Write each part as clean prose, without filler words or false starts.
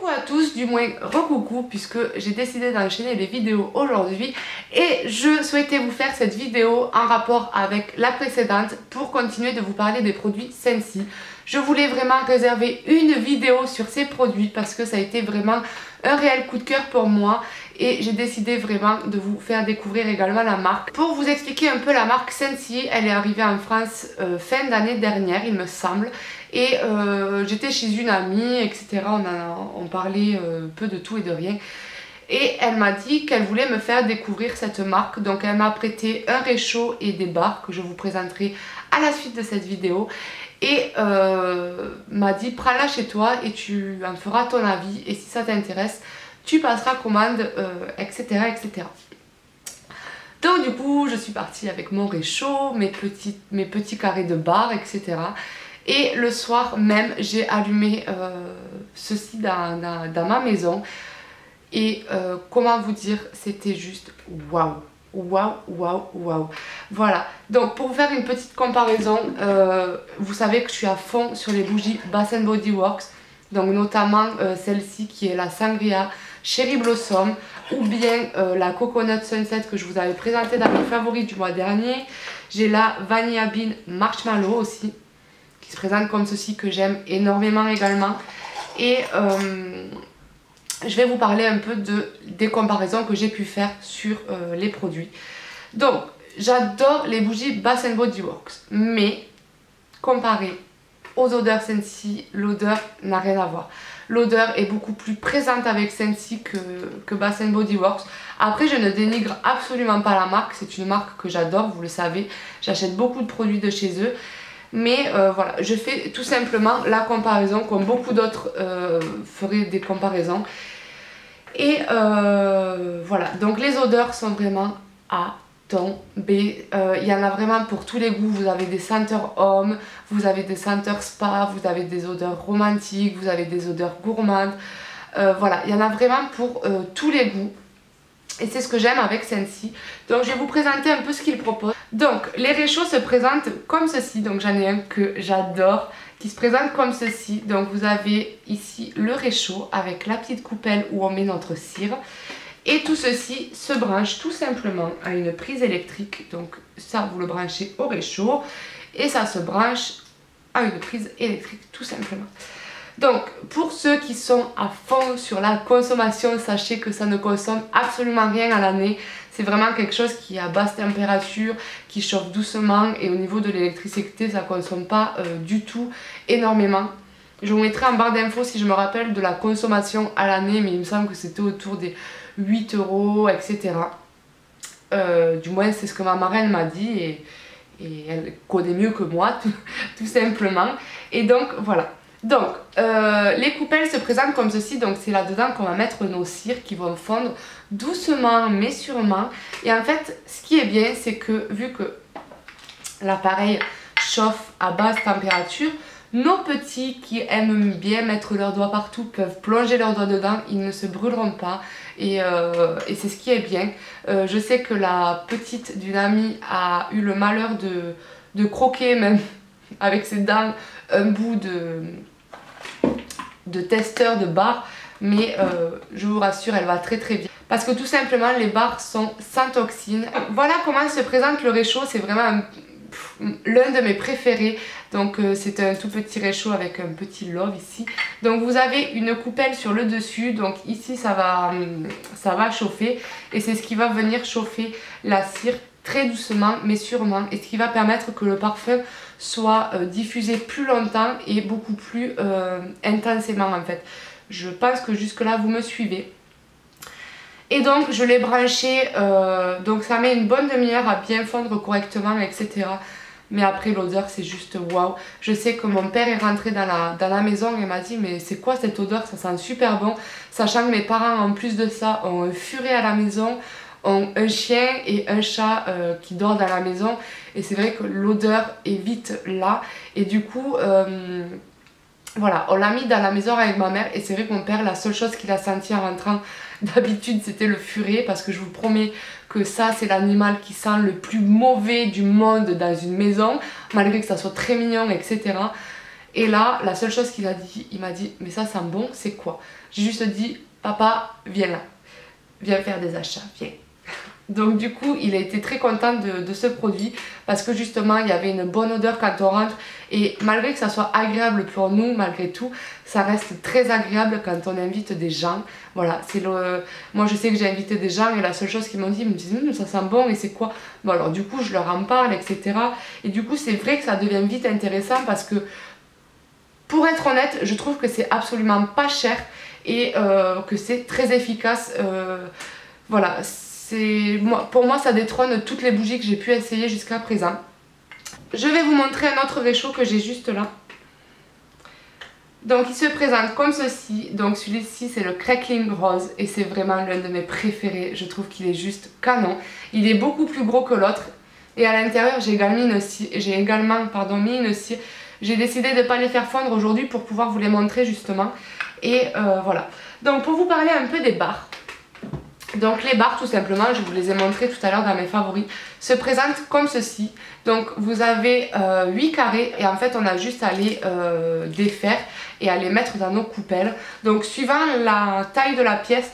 Coucou à tous, du moins recoucou, puisque j'ai décidé d'enchaîner les vidéos aujourd'hui et je souhaitais vous faire cette vidéo en rapport avec la précédente pour continuer de vous parler des produits Scentsy. Je voulais vraiment réserver une vidéo sur ces produits parce que ça a été vraiment un réel coup de cœur pour moi et j'ai décidé vraiment de vous faire découvrir également la marque. Pour vous expliquer un peu la marque Scentsy, elle est arrivée en France fin d'année dernière il me semble. Et j'étais chez une amie, etc. On parlait peu de tout et de rien. Et elle m'a dit qu'elle voulait me faire découvrir cette marque. Donc elle m'a prêté un réchaud et des barres que je vous présenterai à la suite de cette vidéo. Et m'a dit prends-la chez toi et tu en feras ton avis. Et si ça t'intéresse, tu passeras commande, etc., etc. Donc du coup, je suis partie avec mon réchaud, mes petits carrés de barres, etc. Et le soir même, j'ai allumé ceci dans ma maison. Et comment vous dire, c'était juste waouh, waouh, waouh, waouh. Voilà, donc pour vous faire une petite comparaison, vous savez que je suis à fond sur les bougies Bath & Body Works. Donc notamment celle-ci qui est la Sangria Cherry Blossom ou bien la Coconut Sunset que je vous avais présentée dans mes favoris du mois dernier. J'ai la Vanilla Bean Marshmallow aussi, qui se présente comme ceci, que j'aime énormément également. Et je vais vous parler un peu des comparaisons que j'ai pu faire sur les produits. Donc, j'adore les bougies Bath & Body Works, mais comparé aux odeurs Scentsy, l'odeur n'a rien à voir. L'odeur est beaucoup plus présente avec Scentsy que Bath & Body Works. Après, je ne dénigre absolument pas la marque, c'est une marque que j'adore, vous le savez. J'achète beaucoup de produits de chez eux. Mais voilà, je fais tout simplement la comparaison comme beaucoup d'autres feraient des comparaisons. Et voilà, donc les odeurs sont vraiment à tomber. Il y en a vraiment pour tous les goûts. Vous avez des senteurs hommes, vous avez des senteurs spa, vous avez des odeurs romantiques, vous avez des odeurs gourmandes. Voilà, il y en a vraiment pour tous les goûts. Et c'est ce que j'aime avec Scentsy. Donc je vais vous présenter un peu ce qu'ils proposent. Donc les réchauds se présentent comme ceci. Donc j'en ai un que j'adore qui se présente comme ceci. Donc vous avez ici le réchaud avec la petite coupelle où on met notre cire. Et tout ceci se branche tout simplement à une prise électrique. Donc ça vous le branchez au réchaud et ça se branche à une prise électrique tout simplement. Donc pour ceux qui sont à fond sur la consommation, sachez que ça ne consomme absolument rien à l'année. C'est vraiment quelque chose qui est à basse température, qui chauffe doucement et au niveau de l'électricité ça ne consomme pas du tout énormément. Je vous mettrai en barre d'infos si je me rappelle de la consommation à l'année, mais il me semble que c'était autour des 8 €, etc. Du moins c'est ce que ma marraine m'a dit et elle connaît mieux que moi tout simplement. Et donc voilà. Donc, les coupelles se présentent comme ceci, donc c'est là-dedans qu'on va mettre nos cires qui vont fondre doucement mais sûrement. Et en fait, ce qui est bien, c'est que vu que l'appareil chauffe à basse température, nos petits qui aiment bien mettre leurs doigts partout peuvent plonger leurs doigts dedans, ils ne se brûleront pas et c'est ce qui est bien. Je sais que la petite d'une amie a eu le malheur de croquer même avec ses dents un bout de testeur de barres, mais je vous rassure, elle va très très bien parce que tout simplement les barres sont sans toxines. Voilà comment se présente le réchaud, c'est vraiment l'un de mes préférés. Donc c'est un tout petit réchaud avec un petit love ici. Donc vous avez une coupelle sur le dessus, donc ici ça va chauffer et c'est ce qui va venir chauffer la cire très doucement mais sûrement, et ce qui va permettre que le parfum soit diffusé plus longtemps et beaucoup plus intensément en fait. Je pense que jusque là vous me suivez. Et donc je l'ai branché, donc ça met une bonne demi-heure à bien fondre correctement, etc. Mais après l'odeur c'est juste waouh. Je sais que mon père est rentré dans la maison et m'a dit mais c'est quoi cette odeur, ça sent super bon. Sachant que mes parents en plus de ça ont un furet à la maison, ont un chien et un chat qui dort dans la maison. Et c'est vrai que l'odeur est vite là. Et du coup voilà, on l'a mis dans la maison avec ma mère. Et c'est vrai que mon père, la seule chose qu'il a senti en rentrant d'habitude c'était le furet, parce que je vous promets que ça c'est l'animal qui sent le plus mauvais du monde dans une maison, malgré que ça soit très mignon, etc. Et là, la seule chose qu'il a dit, il m'a dit, mais ça sent bon, c'est quoi? J'ai juste dit, papa, viens là, viens faire des achats, viens. Donc du coup, il a été très content de ce produit parce que justement, il y avait une bonne odeur quand on rentre. Et malgré que ça soit agréable pour nous, malgré tout, ça reste très agréable quand on invite des gens. Voilà, c'est le... Moi je sais que j'ai invité des gens et la seule chose qu'ils m'ont dit, ils me disent, ça sent bon et c'est quoi? Bon alors du coup, je leur en parle, etc. Et du coup, c'est vrai que ça devient vite intéressant parce que, pour être honnête, je trouve que c'est absolument pas cher et que c'est très efficace. Voilà, pour moi ça détrône toutes les bougies que j'ai pu essayer jusqu'à présent. Je vais vous montrer un autre réchaud que j'ai juste là. Donc il se présente comme ceci. Donc celui-ci c'est le Crackling Rose et c'est vraiment l'un de mes préférés. Je trouve qu'il est juste canon. Il est beaucoup plus gros que l'autre. Et à l'intérieur j'ai également mis une cire. J'ai décidé de ne pas les faire fondre aujourd'hui pour pouvoir vous les montrer justement. Et voilà. Donc pour vous parler un peu des barres. Donc les barres tout simplement, je vous les ai montrées tout à l'heure dans mes favoris, se présentent comme ceci. Donc vous avez 8 carrés et en fait on a juste à les défaire et à les mettre dans nos coupelles. Donc suivant la taille de la pièce,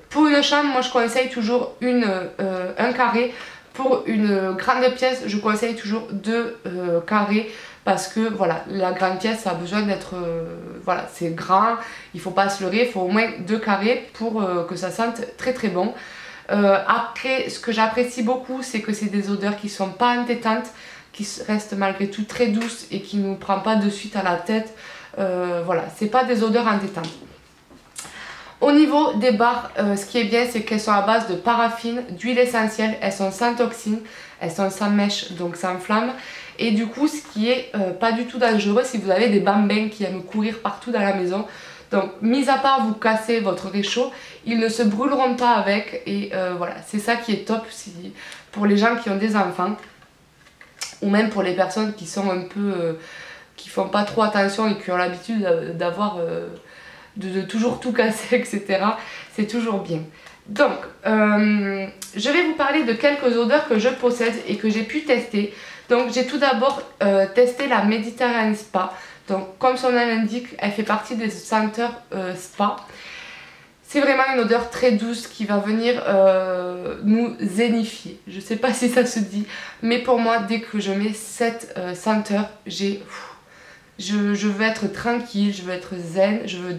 pour une chambre moi je conseille toujours un carré. Pour une grande pièce je conseille toujours 2 carrés. Parce que voilà, la grande pièce ça a besoin d'être, voilà, c'est grand, il faut pas se leurrer, il faut au moins 2 carrés pour que ça sente très très bon. Après, ce que j'apprécie beaucoup, c'est que c'est des odeurs qui sont pas entêtantes, qui restent malgré tout très douces et qui ne nous prennent pas de suite à la tête. Voilà, c'est pas des odeurs entêtantes. Au niveau des barres, ce qui est bien, c'est qu'elles sont à base de paraffine, d'huile essentielle, elles sont sans toxines, elles sont sans mèche, donc sans flamme. Et du coup, ce qui est pas du tout dangereux si vous avez des bambins qui aiment courir partout dans la maison. Donc, mis à part vous casser votre réchaud, ils ne se brûleront pas avec. Et voilà, c'est ça qui est top pour les gens qui ont des enfants. Ou même pour les personnes qui sont un peu... qui font pas trop attention et qui ont l'habitude d'avoir... de toujours tout casser, etc. C'est toujours bien. Donc, je vais vous parler de quelques odeurs que je possède et que j'ai pu tester. Donc, j'ai tout d'abord testé la Mediterranean Spa. Donc, comme son nom l'indique, elle fait partie des senteurs spa. C'est vraiment une odeur très douce qui va venir nous zénifier. Je ne sais pas si ça se dit, mais pour moi, dès que je mets cette senteur, je veux être tranquille, je veux être zen, je veux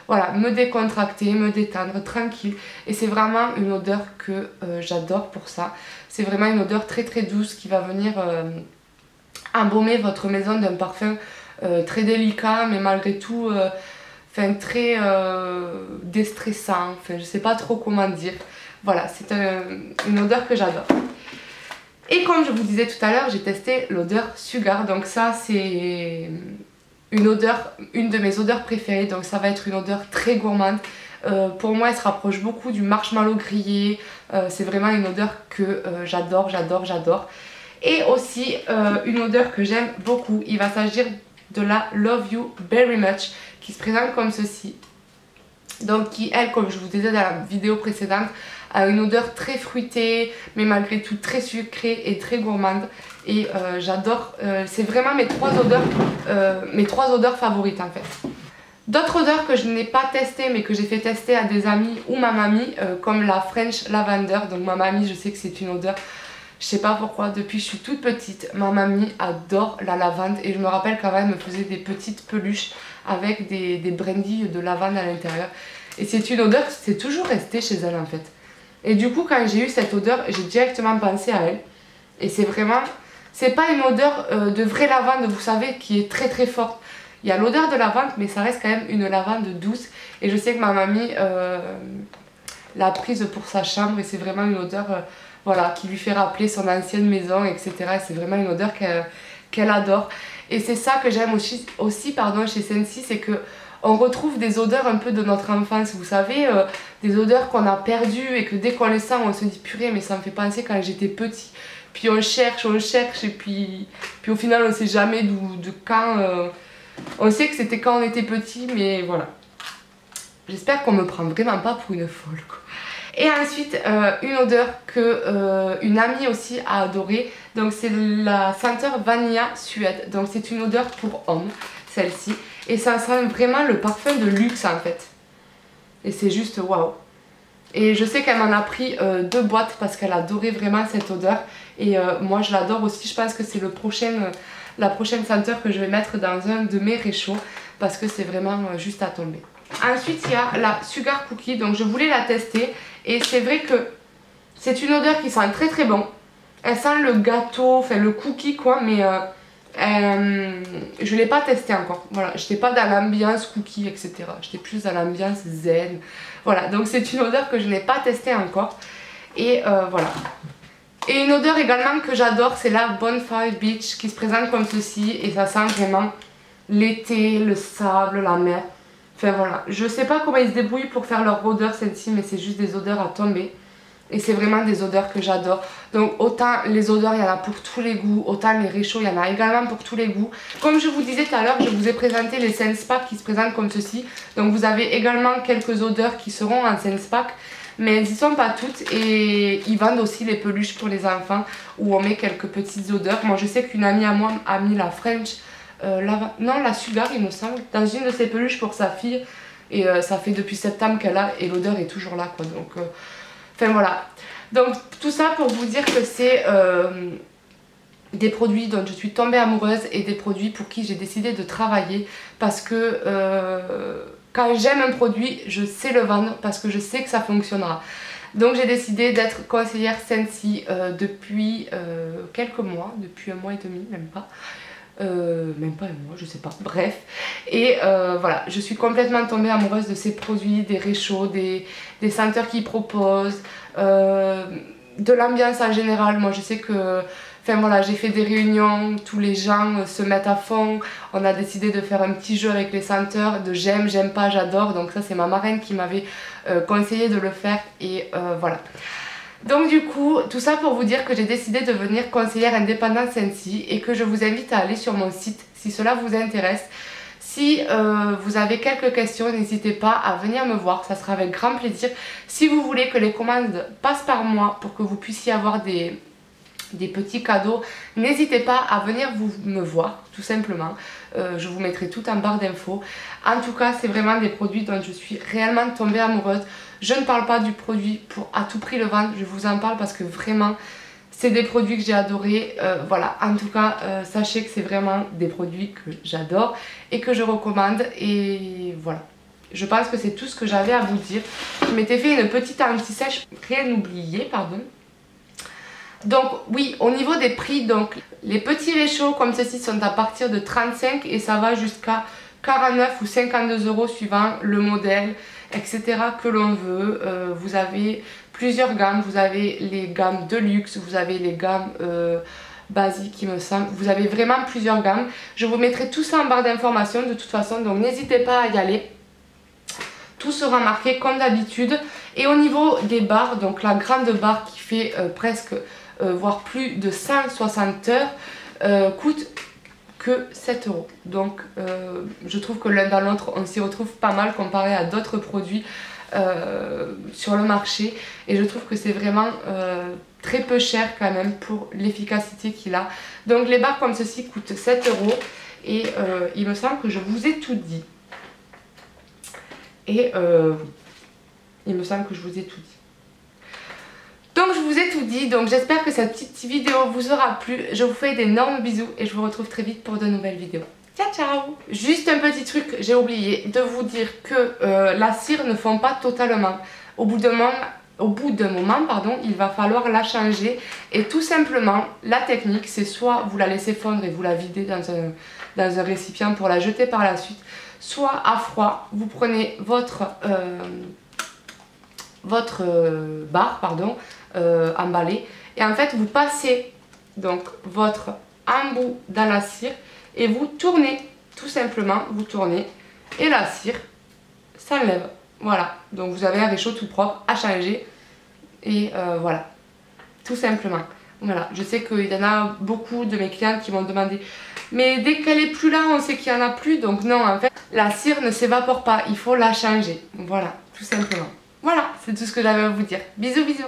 voilà, me décontracter, me détendre, tranquille. Et c'est vraiment une odeur que j'adore pour ça. C'est vraiment une odeur très très douce qui va venir embaumer votre maison d'un parfum très délicat, mais malgré tout très déstressant. Enfin, je sais pas trop comment dire. Voilà, c'est une odeur que j'adore. Et comme je vous disais tout à l'heure, j'ai testé l'odeur Sugar. Donc ça, c'est une de mes odeurs préférées. Donc ça va être une odeur très gourmande. Pour moi, elle se rapproche beaucoup du marshmallow grillé. C'est vraiment une odeur que j'adore, j'adore, j'adore. Et aussi, une odeur que j'aime beaucoup. Il va s'agir de la Love You Very Much, qui se présente comme ceci. Donc qui, elle, comme je vous disais dans la vidéo précédente, a une odeur très fruitée, mais malgré tout très sucrée et très gourmande. Et j'adore, c'est vraiment mes trois odeurs favorites en fait. D'autres odeurs que je n'ai pas testées, mais que j'ai fait tester à des amis ou ma mamie, comme la French Lavender. Donc ma mamie, je sais que c'est une odeur, je sais pas pourquoi, depuis que je suis toute petite, ma mamie adore la lavande. Et je me rappelle qu'avant elle me faisait des petites peluches avec des brindilles de lavande à l'intérieur. Et c'est une odeur, c'est toujours resté chez elle en fait. Et du coup, quand j'ai eu cette odeur, j'ai directement pensé à elle. Et c'est vraiment, c'est pas une odeur de vraie lavande, vous savez, qui est très très forte. Il y a l'odeur de lavande, mais ça reste quand même une lavande douce. Et je sais que ma mamie l'a prise pour sa chambre et c'est vraiment une odeur voilà, qui lui fait rappeler son ancienne maison, etc. Et c'est vraiment une odeur qu'elle adore. Et c'est ça que j'aime aussi chez Scentsy, c'est que on retrouve des odeurs un peu de notre enfance, vous savez, des odeurs qu'on a perdues et que dès qu'on les sent, on se dit purée, mais ça me fait penser quand j'étais petit. Puis on cherche et puis au final on sait jamais de quand. On sait que c'était quand on était petit, mais voilà. J'espère qu'on me prend vraiment pas pour une folle, quoi. Et ensuite une odeur que une amie aussi a adoré. Donc c'est la senteur Vanilla Suède. Donc c'est une odeur pour homme, celle-ci. Et ça sent vraiment le parfum de luxe en fait. Et c'est juste waouh. Et je sais qu'elle m'en a pris 2 boîtes parce qu'elle adorait vraiment cette odeur. Et moi je l'adore aussi. Je pense que c'est la prochaine senteur que je vais mettre dans un de mes réchauds. Parce que c'est vraiment juste à tomber. Ensuite il y a la Sugar Cookie. Donc je voulais la tester. Et c'est vrai que c'est une odeur qui sent très très bon. Elle sent le gâteau, enfin le cookie quoi. Mais je ne l'ai pas testé encore. Voilà, je n'étais pas dans l'ambiance cookie etc. J'étais plus dans l'ambiance zen. Voilà, donc c'est une odeur que je n'ai pas testée encore. Et voilà. Et une odeur également que j'adore, c'est la Bonfire Beach qui se présente comme ceci. Et ça sent vraiment l'été, le sable, la mer. Enfin voilà, je sais pas comment ils se débrouillent pour faire leur odeur celle-ci, mais c'est juste des odeurs à tomber. Et c'est vraiment des odeurs que j'adore. Donc autant les odeurs, il y en a pour tous les goûts, autant les réchauds, il y en a également pour tous les goûts. Comme je vous disais tout à l'heure, je vous ai présenté les Sense Pack qui se présentent comme ceci. Donc vous avez également quelques odeurs qui seront en Sense Pack. Mais elles n'y sont pas toutes et ils vendent aussi les peluches pour les enfants où on met quelques petites odeurs. Moi je sais qu'une amie à moi a mis la French, la Sugar il me semble, dans une de ses peluches pour sa fille. Et ça fait depuis septembre qu'elle a et l'odeur est toujours là quoi. Donc enfin voilà. Donc tout ça pour vous dire que c'est des produits dont je suis tombée amoureuse et des produits pour qui j'ai décidé de travailler parce que quand j'aime un produit, je sais le vendre parce que je sais que ça fonctionnera. Donc j'ai décidé d'être conseillère Scentsy depuis quelques mois, depuis 1 mois et demi, même pas un mois, je sais pas, bref. Et voilà, je suis complètement tombée amoureuse de ces produits, des réchauds, des senteurs qu'ils proposent, de l'ambiance en général. Moi je sais que, enfin voilà, j'ai fait des réunions, tous les gens se mettent à fond. On a décidé de faire un petit jeu avec les senteurs, de j'aime, j'aime pas, j'adore. Donc ça c'est ma marraine qui m'avait conseillé de le faire et voilà. Donc du coup, tout ça pour vous dire que j'ai décidé de devenir conseillère indépendante Scentsy et que je vous invite à aller sur mon site si cela vous intéresse. Si vous avez quelques questions, n'hésitez pas à venir me voir, ça sera avec grand plaisir. Si vous voulez que les commandes passent par moi pour que vous puissiez avoir des petits cadeaux, n'hésitez pas à venir me voir, tout simplement. Je vous mettrai tout en barre d'infos. En tout cas, c'est vraiment des produits dont je suis réellement tombée amoureuse. Je ne parle pas du produit pour à tout prix le vendre, je vous en parle parce que vraiment, c'est des produits que j'ai adorés. Voilà, en tout cas, sachez que c'est vraiment des produits que j'adore et que je recommande. Et voilà, je pense que c'est tout ce que j'avais à vous dire. Je m'étais fait une petite anti-sèche, rien oublié, pardon. Donc oui, au niveau des prix, donc les petits réchauds comme ceci sont à partir de 35 et ça va jusqu'à 49 ou 52 € suivant le modèle, etc. que l'on veut. Vous avez plusieurs gammes, vous avez les gammes de luxe, vous avez les gammes basiques il me semble. Vous avez vraiment plusieurs gammes. Je vous mettrai tout ça en barre d'informations de toute façon, donc n'hésitez pas à y aller. Tout sera marqué comme d'habitude. Et au niveau des barres, donc la grande barre qui fait presque voire plus de 160 heures coûte que 7 €. Donc je trouve que l'un dans l'autre on s'y retrouve pas mal comparé à d'autres produits sur le marché. Et je trouve que c'est vraiment très peu cher quand même pour l'efficacité qu'il a. Donc les barres comme ceci coûtent 7 € et il me semble que je vous ai tout dit. Et il me semble que je vous ai tout dit. Donc je vous ai tout dit, donc j'espère que cette petite vidéo vous aura plu. Je vous fais d'énormes bisous et je vous retrouve très vite pour de nouvelles vidéos. Ciao ciao. Juste un petit truc, j'ai oublié de vous dire que la cire ne fond pas totalement. Au bout d'un moment, pardon, il va falloir la changer. Et tout simplement, la technique, c'est soit vous la laissez fondre et vous la videz dans un récipient pour la jeter par la suite, soit à froid, vous prenez votre barre, pardon, emballée, et en fait vous passez donc votre embout dans la cire et vous tournez, tout simplement, vous tournez et la cire s'enlève. Voilà, donc vous avez un réchaud tout propre à changer et voilà, tout simplement. Voilà, je sais qu'il y en a beaucoup de mes clientes qui m'ont demandé mais dès qu'elle est plus là on sait qu'il n'y en a plus, donc non, en fait la cire ne s'évapore pas, il faut la changer. Voilà, tout simplement. Voilà, c'est tout ce que j'avais à vous dire. Bisous bisous.